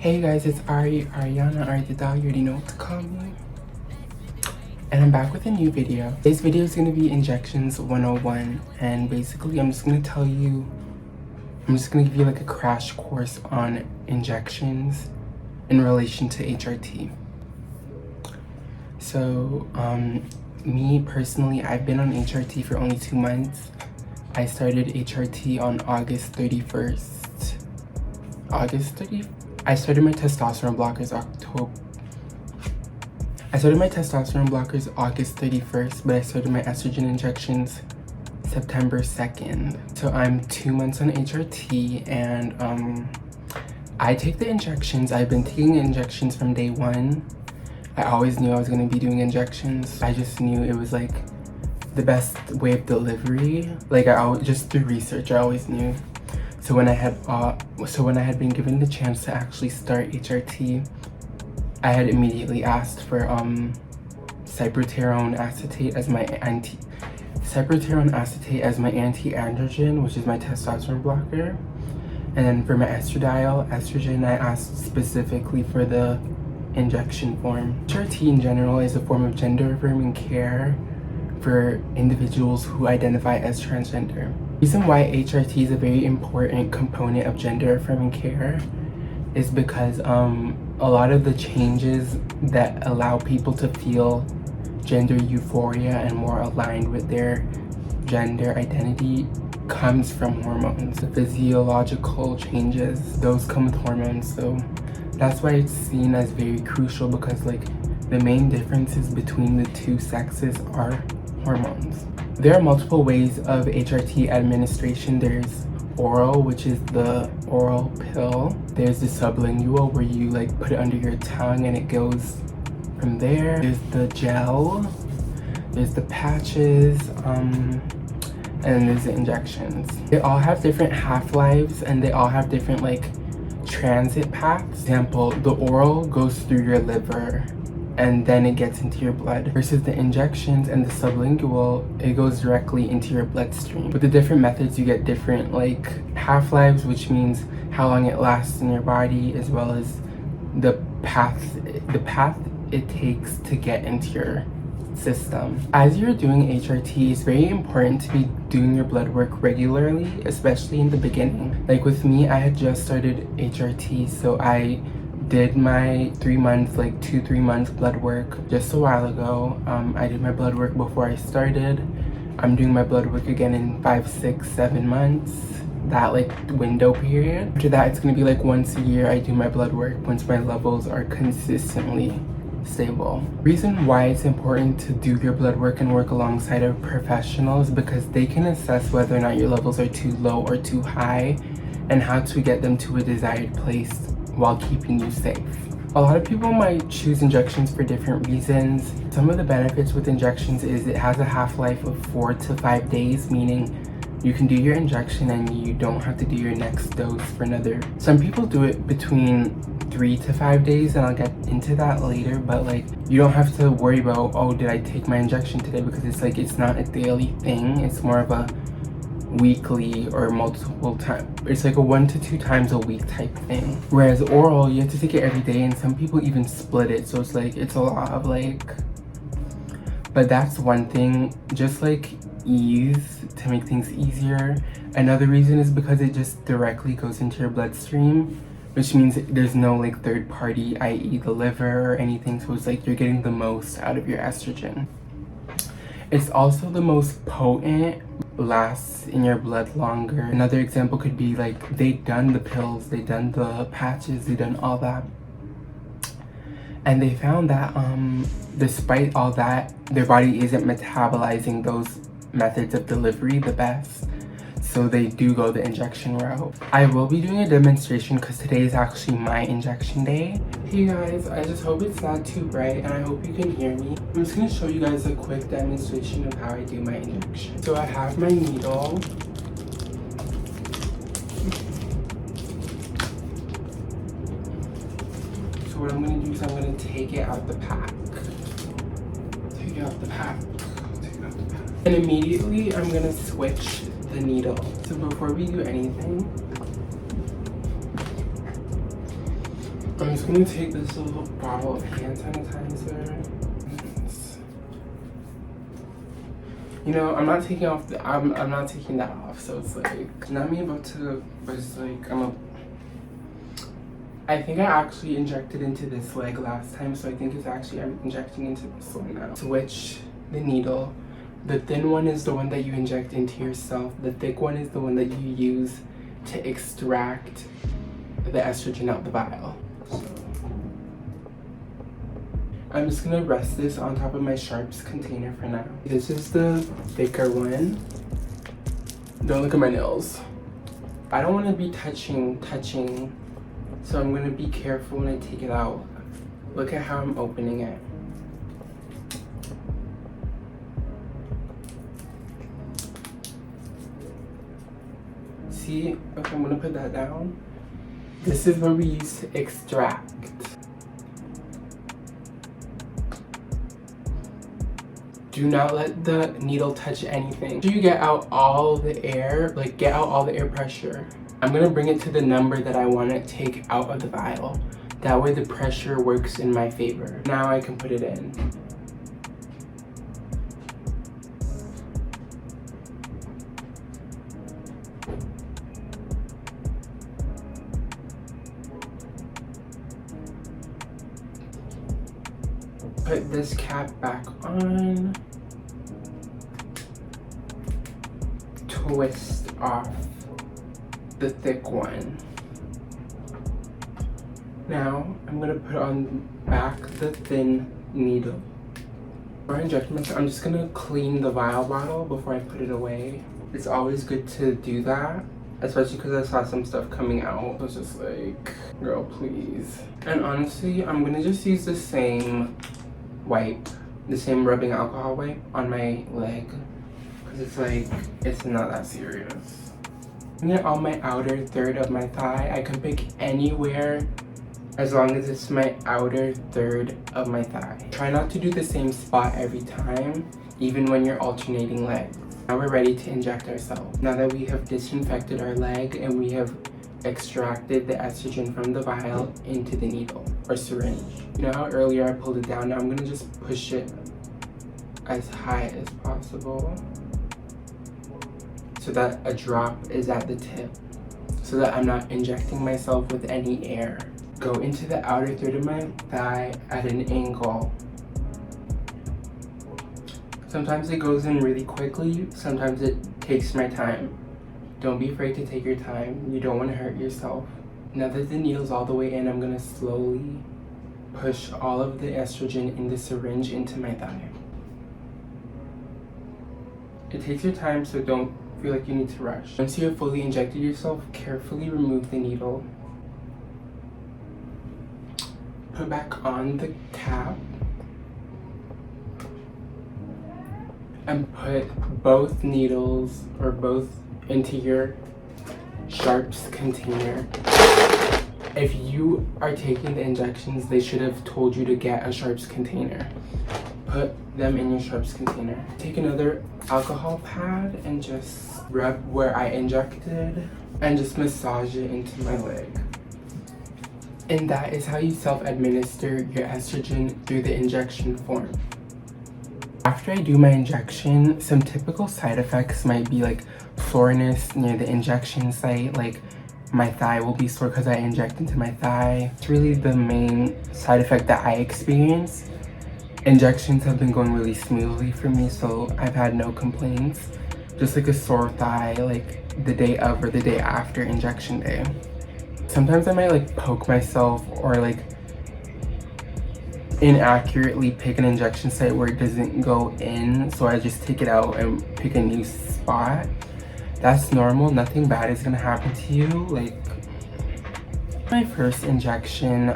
Hey guys, it's Ariana, Ari the dog, you already know what to call me. And I'm back with a new video. Today's video is going to be injections 101, and basically I'm just going to give you like a crash course on injections in relation to HRT. So, me personally, I've been on HRT for only 2 months. I started HRT on August 31st. I started my testosterone blockers August 31st, but I started my estrogen injections September 2nd. So I'm 2 months on HRT, and I take the injections. I've been taking injections from day one. I always knew I was going to be doing injections. I just knew it was like the best way of delivery. Like just through research, I always knew. So when I had been given the chance to actually start HRT, I had immediately asked for cyproterone acetate as my anti-androgen, which is my testosterone blocker. And then for my estrogen, I asked specifically for the injection form. HRT in general is a form of gender-affirming care for individuals who identify as transgender. The reason why HRT is a very important component of gender-affirming care is because a lot of the changes that allow people to feel gender euphoria and more aligned with their gender identity comes from hormones. The physiological changes, those come with hormones, so that's why it's seen as very crucial, because like the main differences between the two sexes are hormones. There are multiple ways of HRT administration. There's oral, which is the oral pill. There's the sublingual, where you like put it under your tongue and it goes from there. There's the gel, there's the patches, and then there's the injections. They all have different half-lives, and they all have different like transit paths. For example, the oral goes through your liver and then it gets into your blood, versus the injections and the sublingual, it goes directly into your bloodstream. With the different methods, you get different like half-lives, which means how long it lasts in your body, as well as the path it takes to get into your system. As you're doing HRT, it's very important to be doing your blood work regularly, especially in the beginning. Like with me, I had just started HRT, so I did my 3 months, like 2-3 months blood work just a while ago. I did my blood work before I started. I'm doing my blood work again in 5, 6, 7 months, that like window period. After that, it's gonna be like once a year I do my blood work once my levels are consistently stable. The reason why it's important to do your blood work and work alongside a professional is because they can assess whether or not your levels are too low or too high, and how to get them to a desired place while keeping you safe. A lot of people might choose injections for different reasons. Some of the benefits with injections is it has a half-life of 4 to 5 days, meaning you can do your injection and you don't have to do your next dose for another. Some people do it between 3 to 5 days, and I'll get into that later, but like you don't have to worry about, oh, did I take my injection today, because it's like it's not a daily thing. It's more of a weekly or multiple times. It's like a 1 to 2 times a week type thing. Whereas oral, you have to take it every day, and some people even split it, so it's like it's a lot of like, but that's one thing, just like ease, to make things easier. Another reason is because it just directly goes into your bloodstream, which means there's no like third party, i.e. the liver or anything, so it's like you're getting the most out of your estrogen. It's also the most potent, lasts in your blood longer. Another example could be like they've done the pills, they've done the patches, they've done all that, and they found that despite all that, their body isn't metabolizing those methods of delivery the best, so they do go the injection route. I will be doing a demonstration because today is actually my injection day. Hey guys, I just hope it's not too bright and I hope you can hear me. I'm just going to show you guys a quick demonstration of how I do my injection. So I have my needle. So what I'm going to do is I'm going to take it out the pack. And immediately I'm going to switch the needle. So before we do anything, I'm just gonna take this little bottle of hand sanitizer. You know, I'm not taking off the, I'm not taking that off, so it's like, not me about to, but it's like, I think I actually injected into this leg last time, so I think it's actually, I'm injecting into this one now. Switch the needle. The thin one is the one that you inject into yourself. The thick one is the one that you use to extract the estrogen out the vial. So, I'm just gonna rest this on top of my sharps container for now. This is the thicker one. Don't look at my nails. I don't wanna be touching, so I'm gonna be careful when I take it out. Look at how I'm opening it. See, okay, I'm gonna put that down. This is where we use to extract. Do not let the needle touch anything. After you get out all the air, like get out all the air pressure, I'm gonna bring it to the number that I wanna take out of the vial. That way the pressure works in my favor. Now I can put it in. Put this cap back on. Twist off the thick one. Now I'm gonna put on back the thin needle. Before I inject myself, I'm just gonna clean the vial bottle before I put it away. It's always good to do that, especially because I saw some stuff coming out. I was just like, girl, please. And honestly, I'm gonna just use the same wipe, the same rubbing alcohol wipe on my leg, because it's like, it's not that serious. I'm gonna on my outer third of my thigh. I can pick anywhere as long as it's my outer third of my thigh. Try not to do the same spot every time, even when you're alternating legs. Now we're ready to inject ourselves. Now that we have disinfected our leg and we have extracted the estrogen from the vial into the needle or syringe. You know how earlier I pulled it down? Now I'm gonna just push it as high as possible so that a drop is at the tip, so that I'm not injecting myself with any air. Go into the outer third of my thigh at an angle. Sometimes it goes in really quickly, sometimes it takes my time. Don't be afraid to take your time. You don't want to hurt yourself. Now that the needle's all the way in, I'm gonna slowly push all of the estrogen in the syringe into my thigh. It takes your time, so don't feel like you need to rush. Once you have fully injected yourself, carefully remove the needle. Put back on the cap. And put both needles, or both, into your sharps container. If you are taking the injections, they should have told you to get a sharps container. Put them in your sharps container. Take another alcohol pad and just rub where I injected and just massage it into my leg. And that is how you self-administer your estrogen through the injection form. After I do my injection, some typical side effects might be like soreness near the injection site, like my thigh will be sore because I inject into my thigh. It's really the main side effect that I experience. Injections have been going really smoothly for me, so I've had no complaints. Just like a sore thigh, like the day of or the day after injection day. Sometimes I might like poke myself or like inaccurately pick an injection site where it doesn't go in, so I just take it out and pick a new spot. That's normal, nothing bad is gonna happen to you. Like my first injection,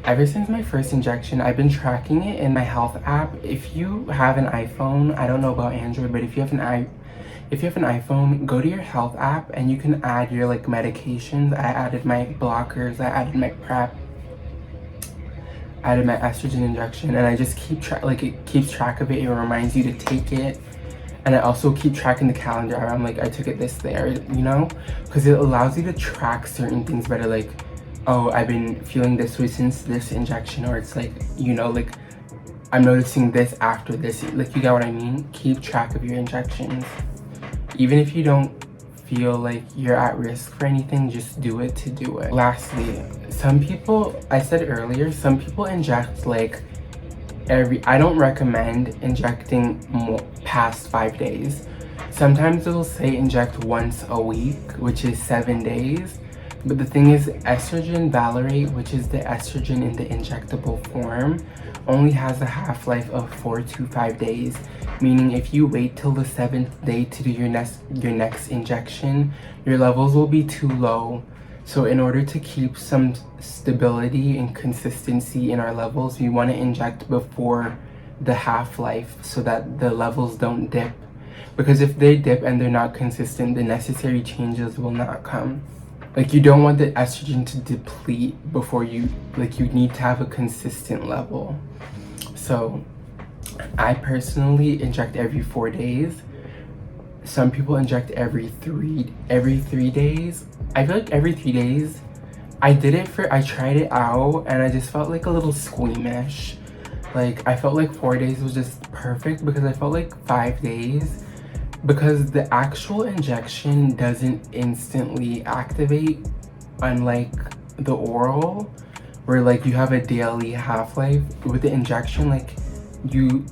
ever since my first injection, I've been tracking it in my health app. If you have an iPhone, I don't know about Android, but if you have an iPhone, go to your health app and you can add your like medications. I added my blockers, I added my PrEP, added my estrogen injection, and I just keep track, like it keeps track of it. It reminds you to take it. And I also keep tracking the calendar. I'm like, I took it this there, you know? Because it allows you to track certain things better. Like oh, I've been feeling this way since this injection, or it's like, you know, like I'm noticing this after this. Like, you get what I mean? Keep track of your injections. Even if you don't feel like you're at risk for anything, just do it to do it. Lastly, some people, I said earlier, some people inject like I don't recommend injecting more past 5 days. Sometimes it'll say inject once a week, which is 7 days. But the thing is, estrogen valerate, which is the estrogen in the injectable form, only has a half-life of 4 to 5 days. Meaning if you wait till the 7th day to do your next injection, your levels will be too low. So in order to keep some stability and consistency in our levels, we want to inject before the half-life so that the levels don't dip. Because if they dip and they're not consistent, the necessary changes will not come. Like, you don't want the estrogen to deplete before you need to have a consistent level. So I personally inject every 4 days. Some people inject every three days. I feel like every 3 days. I tried it out and I just felt like a little squeamish. Like, I felt like 4 days was just perfect because I felt like 5 days, because the actual injection doesn't instantly activate, unlike the oral, where like you have a daily half-life. With the injection, like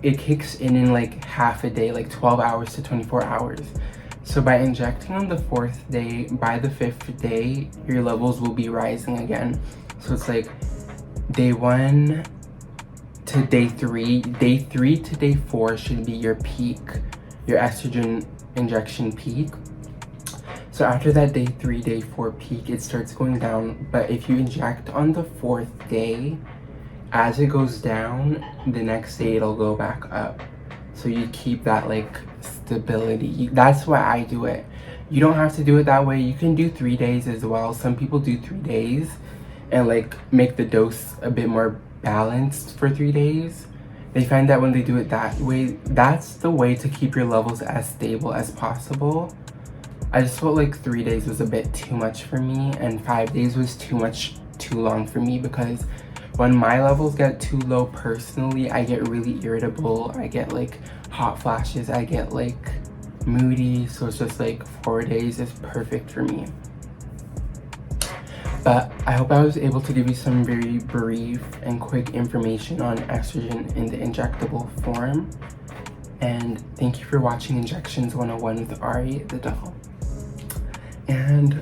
it kicks in like half a day, like 12 hours to 24 hours. So by injecting on the 4th day, by the 5th day, your levels will be rising again. So it's like day 1 to day 3, day 3 to day 4 should be your peak, your estrogen injection peak. So after that day 3, day 4 peak, it starts going down. But if you inject on the 4th day, as it goes down, the next day it'll go back up. So you keep that like stability. That's why I do it. You don't have to do it that way. You can do 3 days as well. Some people do 3 days and like make the dose a bit more balanced for 3 days. They find that when they do it that way, that's the way to keep your levels as stable as possible. I just felt like 3 days was a bit too much for me, and 5 days was too long for me, because when my levels get too low personally, I get really irritable. I get like hot flashes. I get like moody. So it's just like 4 days is perfect for me. But I hope I was able to give you some very brief and quick information on estrogen in the injectable form. And thank you for watching Injections 101 with Ari the doll. And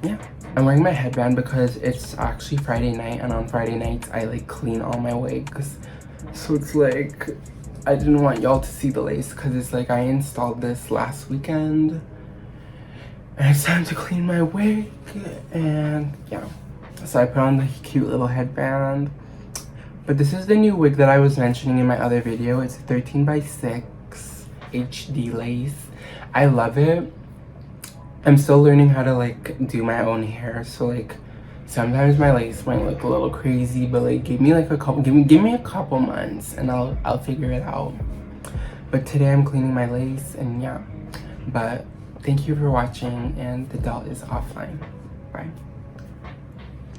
yeah, I'm wearing my headband because it's actually Friday night, and on Friday nights I like clean all my wigs. So it's like, I didn't want y'all to see the lace because it's like I installed this last weekend. And it's time to clean my wig, and yeah. So I put on the cute little headband. But this is the new wig that I was mentioning in my other video. It's a 13x6 HD lace. I love it. I'm still learning how to like do my own hair, so like sometimes my lace might look a little crazy, but like give me a couple months and I'll figure it out. But today I'm cleaning my lace, and yeah. But thank you for watching, and the doll is offline. Bye.